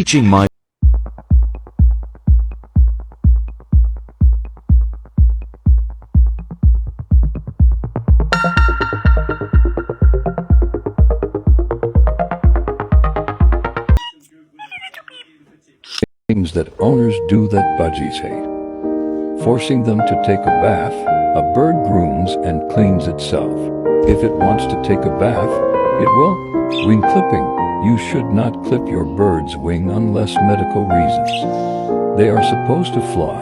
teaching my things that owners do that budgies hate. Forcing them to take a bath, a bird grooms and cleans itself. If it wants to take a bath, it will. Wing clipping. You should not clip your bird's wing unless medical reasons. They are supposed to fly.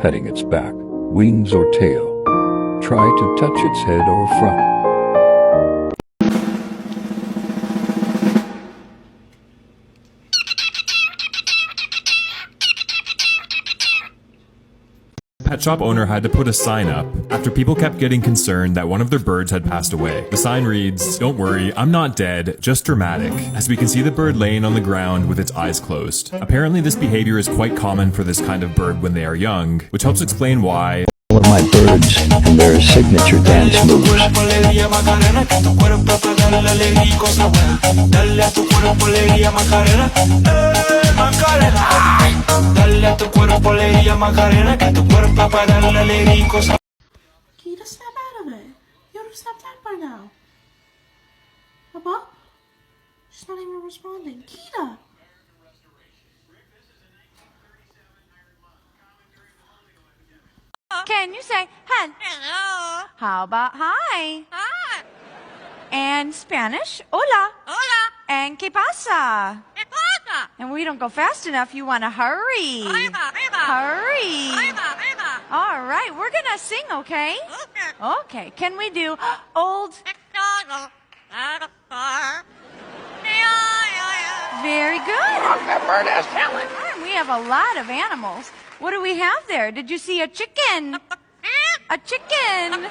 Petting its back, wings or tail. Try to touch its head or front. Pet shop owner had to put a sign up after people kept getting concerned that one of their birds had passed away. The sign reads, "Don't worry, I'm not dead, just dramatic," as we can see the bird laying on the ground with its eyes closed. Apparently this behavior is quite common for this kind of bird when they are young, which helps explain why All of my birds and their signature dance moves. Kita, snap out of it. You ought to snap that by now. Papa? She's not even responding. Kita! Can you say hello? How about hi? Hi. And Spanish, hola. Hola. And que pasa? ¿Qué pasa? And we don't go fast enough, you want to hurry. Arriba, arriba. Hurry. Arriba, arriba. All right, we're going to sing, okay? Okay. Okay, can we do old? McDonald had a farm. Very good. That bird has talent. We have a lot of animals. What do we have there? Did you see a chicken? A chicken.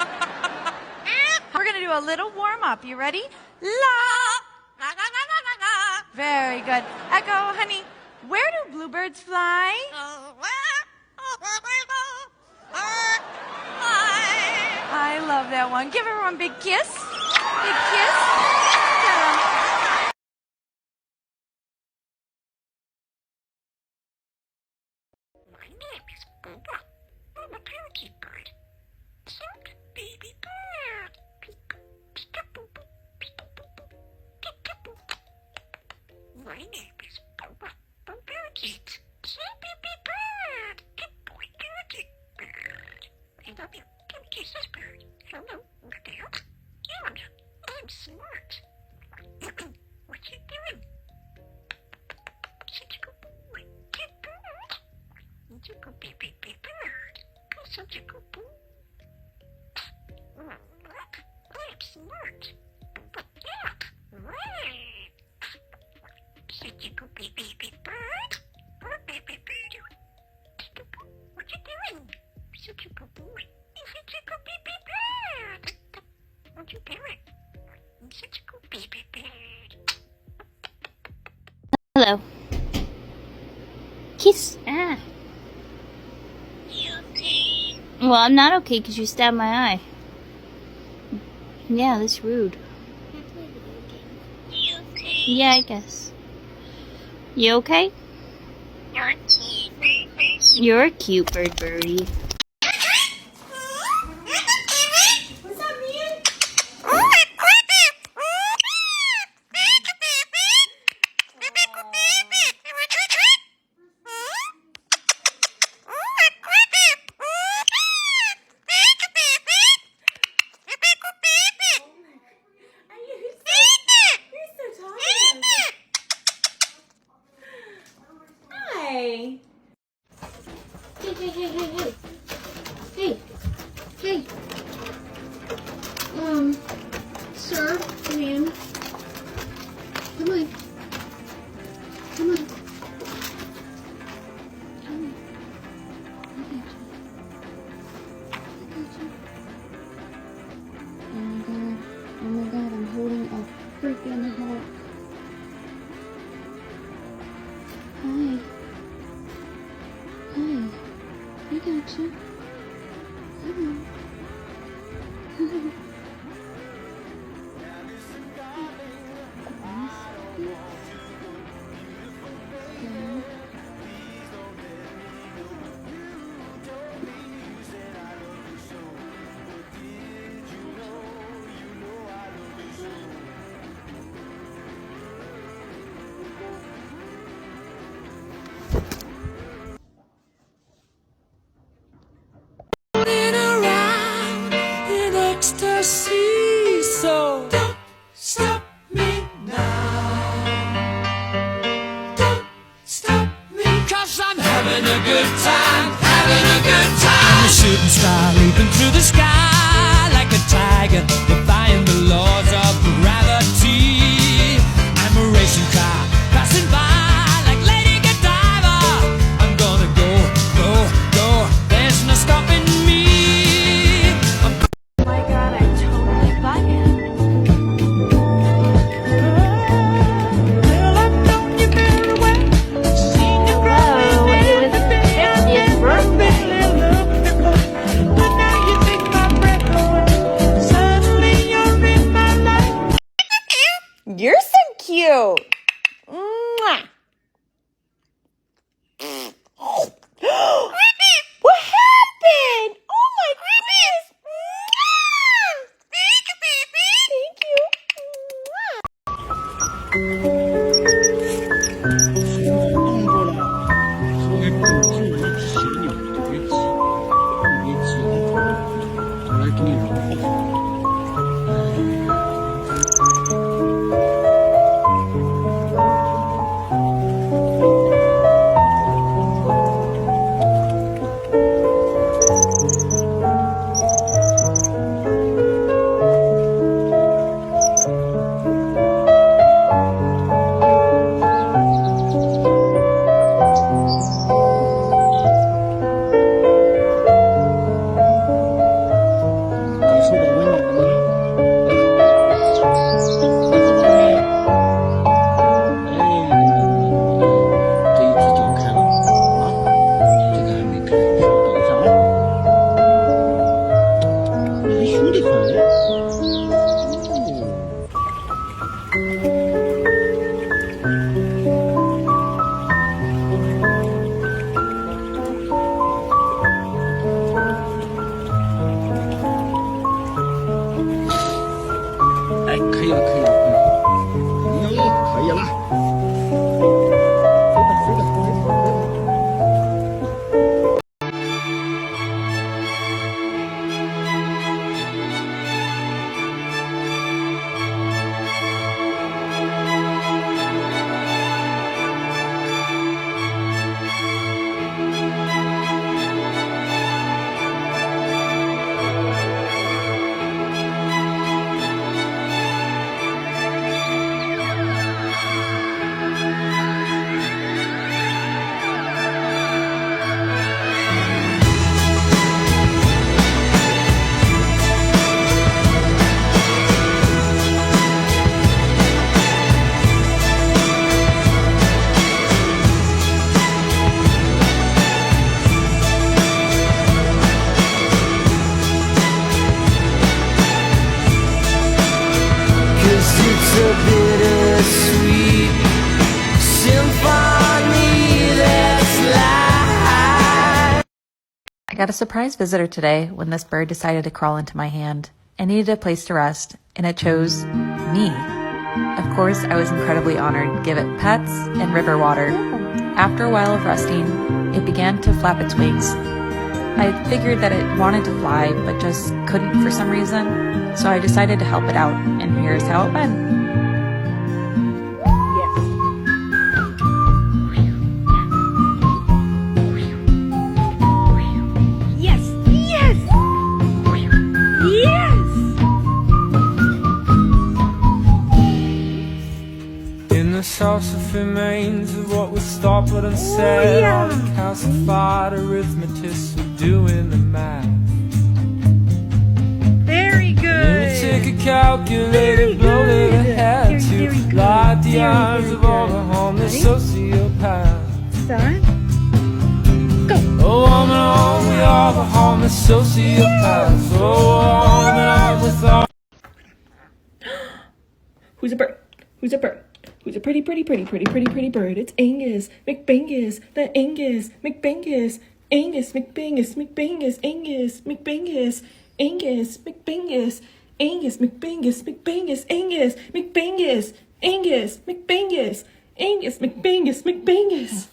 We're going to do a little warm up. You ready? La. La, la, la, la, la, la. Very good. Echo, honey, where do bluebirds fly? I love that one. Give everyone a big kiss. Big kiss. Tell 'em. My name is Booba. I'm a parakeet bird. Cute baby bird. Peek-a-boo, peek-a-boo, peek-a-boo. My name is Booba. I'm a parakeet. Cute baby bird. Good boy parakeet bird. I love you. Come kiss this bird. Hello, look out. Yeah, I'm smart. What you doing? Such a good boy. Good bird. Such a good baby bird. Go such a good boy. Look, I'm smart. But yeah, right. Such a good baby bird. Oh, baby bird. What you doing? Such a good boy. Such a good baby bird. What you doing? Such a good baby bird. Hello. Kiss. Ah. Well, I'm not okay because you stabbed my eye. Yeah, that's rude. Yeah, I guess. You okay? You're a cute bird birdie. What's that mean? You're so talkative. Hi. Hey. Hey. Sir, ma'am. Come on. Come on. Come on. Oh my god, I'm holding a freaking hawk. Hi. Hi. I got you. Come on. having a good time, having a good time. I'm a shooting star leaping through the sky like a tiger, defying the laws of gravity. I'm a racing car passing by like Lady Godiva. I'm gonna go, go, go. There's no stopping me. Oh my god, I totally buy it. You're so cute. Mwah. What happened? Oh my goodness. Thank you. I got a surprise visitor today when this bird decided to crawl into my hand. I needed a place to rest, and it chose me. Of course, I was incredibly honored to give it pets and river water. After a while of resting, it began to flap its wings. I figured that it wanted to fly, but just couldn't for some reason, so I decided to help it out, and here's how it went. The sauce of remains of what was thought but unsaid. All the calcified arithmetics of doing the math. Very good. Take a calculator, blow it ahead to light the eyes of all the homeless sociopaths. Son, Oh, woman, oh, we are the homeless sociopaths. Oh, woman, with all. Who's a bird? Who's a bird? Who's a pretty bird? It's Angus McBangus, the Angus McBangus, Angus McBangus, Angus McBangus, Angus McBangus, Angus McBangus, Angus McBangus, Angus McBangus, Angus McBangus.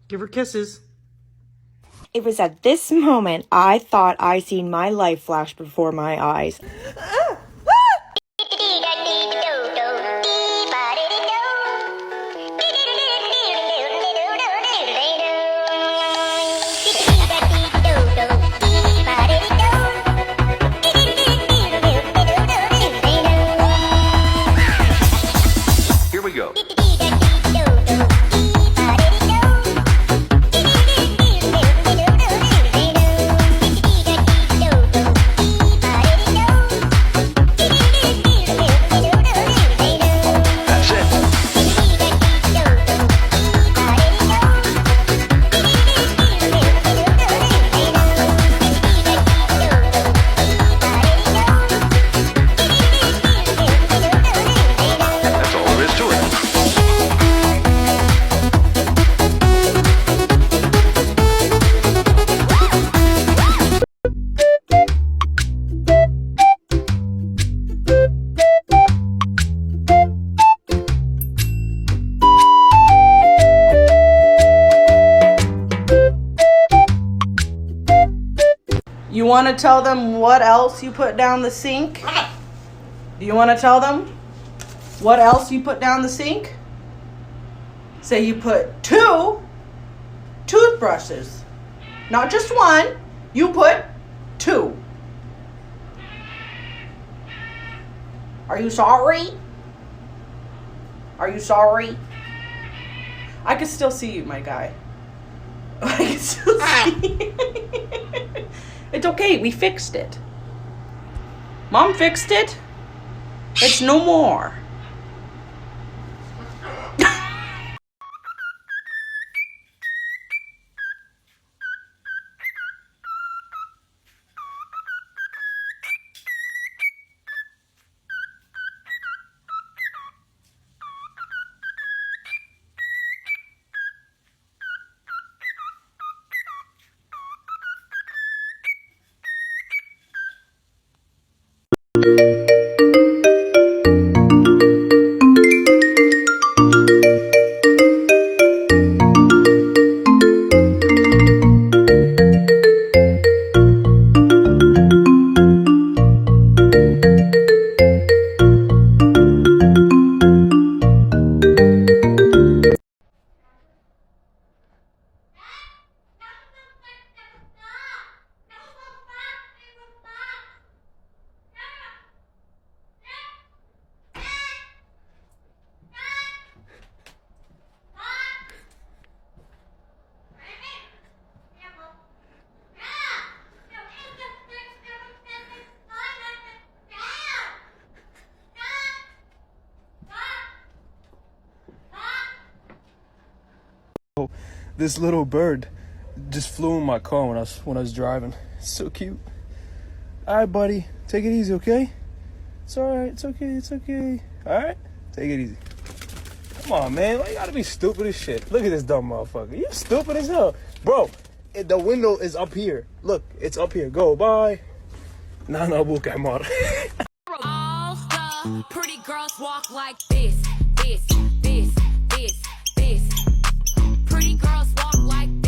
Give her kisses. It was at this moment I thought I seen my life flash before my eyes. Here we go. That's it. That's all there is to it. You want to tell them what else you put down the sink? Do you want to tell them what else you put down the sink? Say you put 2 toothbrushes. Not just one. You put 2. Are you sorry? Are you sorry? I can still see you, my guy. I can still see you. It's okay, we fixed it. Mom fixed it. It's no more. This little bird just flew in my car when I was driving. It's so cute. All right, buddy, take it easy, okay? It's all right. It's okay. It's okay. All right, take it easy. Come on, man. Why you gotta be stupid as shit? Look at this dumb motherfucker. You stupid as hell, bro. The window is up here. Look, it's up here. Go, bye. No, book amor. All the pretty girls walk like this, this, this, this, this. Pretty girls walk like